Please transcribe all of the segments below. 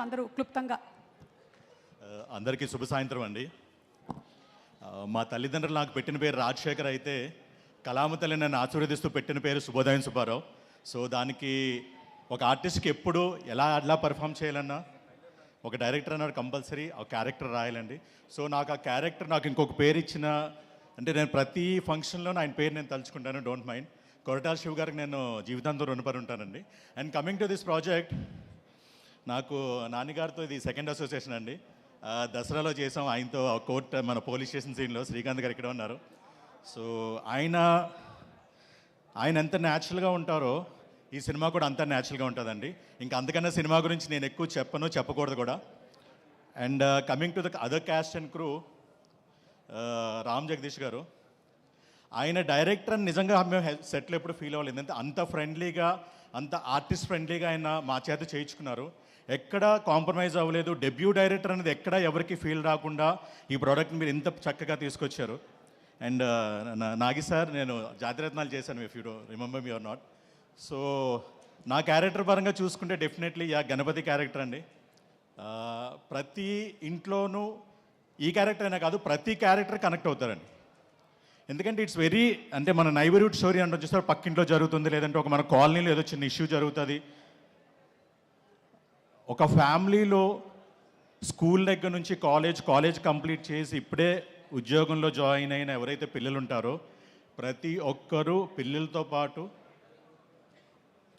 అందరూ క్లుప్తంగా. అందరికీ శుభ సాయంత్రం అండి. మా తల్లిదండ్రులు నాకు పెట్టిన పేరు రాజశేఖర్ అయితే, కళామ తల్లి నన్ను ఆశీర్వదిస్తూ పెట్టిన పేరు శుభోదయం సుబ్బారావు. సో దానికి ఒక ఆర్టిస్ట్కి ఎప్పుడు ఎలా పర్ఫామ్ చేయాలన్నా ఒక డైరెక్టర్ అన్నారు కంపల్సరీ ఆ క్యారెక్టర్ రాయాలండి. సో నాకు ఆ క్యారెక్టర్ నాకు ఇంకొక పేరు ఇచ్చిన అంటే నేను ప్రతి ఫంక్షన్లో ఆయన పేరు నేను తలుచుకుంటాను, డోంట్ మైండ్. కొరటాల శివ్ గారికి నేను జీవితాంతం రుణపడి ఉంటానండి. And coming to this project, నాకు నాన్నగారితో ఇది సెకండ్ అసోసియేషన్ అండి. దసరాలో చేసాం ఆయనతో కోర్ట్ మన పోలీస్ స్టేషన్ సీన్లో. శ్రీకాంత్ గారు ఇక్కడ ఉన్నారు. సో ఆయన ఎంత న్యాచురల్గా ఉంటారో ఈ సినిమా కూడా అంత న్యాచురల్గా ఉంటుందండి. ఇంకా అంతకన్నా సినిమా గురించి నేను ఎక్కువ చెప్పకూడదు కూడా. And coming to the other caste and crew, Ram Jagadish గారు ఆయన డైరెక్టర్ అని నిజంగా మేము సెట్లో ఎప్పుడు ఫీల్ అవ్వలేదు. ఎందుకంటే అంత ఫ్రెండ్లీగా అంత ఆర్టిస్ట్ ఫ్రెండ్లీగా ఆయన మా చేత చేయించుకున్నారు. ఎక్కడ కాంప్రమైజ్ అవ్వలేదు. డెబ్యూ డైరెక్టర్ అనేది ఎక్కడ ఎవరికి ఫీల్ రాకుండా ఈ ప్రోడక్ట్ని మీరు ఇంత చక్కగా తీసుకొచ్చారు. అండ్ నాగి సార్, నేను జాతిరత్నాలు చేశాను, if you remember me or not. So నా క్యారెక్టర్ పరంగా చూసుకుంటే డెఫినెట్లీ గణపతి క్యారెక్టర్ అండి. ప్రతి ఇంట్లోనూ ఈ క్యారెక్టర్ అయినా కాదు, ప్రతి క్యారెక్టర్ కనెక్ట్ అవుతారండి. ఎందుకంటే ఇట్స్ వెరీ అంటే మన నైబర్హుడ్ స్టోరీ అంటే చూస్తారు, పక్కింట్లో జరుగుతుంది, లేదంటే ఒక మన కాలనీలో ఏదో చిన్న ఇష్యూ జరుగుతుంది. ఒక ఫ్యామిలీలో స్కూల్ దగ్గర నుంచి కాలేజ్ కంప్లీట్ చేసి ఇప్పుడే ఉద్యోగంలో జాయిన్ అయిన ఎవరైతే పిల్లలు ఉంటారో ప్రతి ఒక్కరూ పిల్లలతో పాటు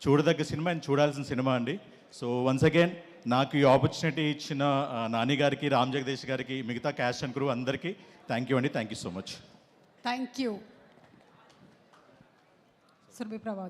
చూడదగ్గ సినిమా అండ్ చూడాల్సిన సినిమా అండి. సో వన్స్ అగైన్ నాకు ఈ ఆపర్చునిటీ ఇచ్చిన నాని గారికి, రామ్ జగదీష్ గారికి, మిగతా క్యాస్ట్ అండ్ క్రూ అందరికీ థ్యాంక్ యూ అండి. Thank you so much. Thank you. Surabhi Prabhat.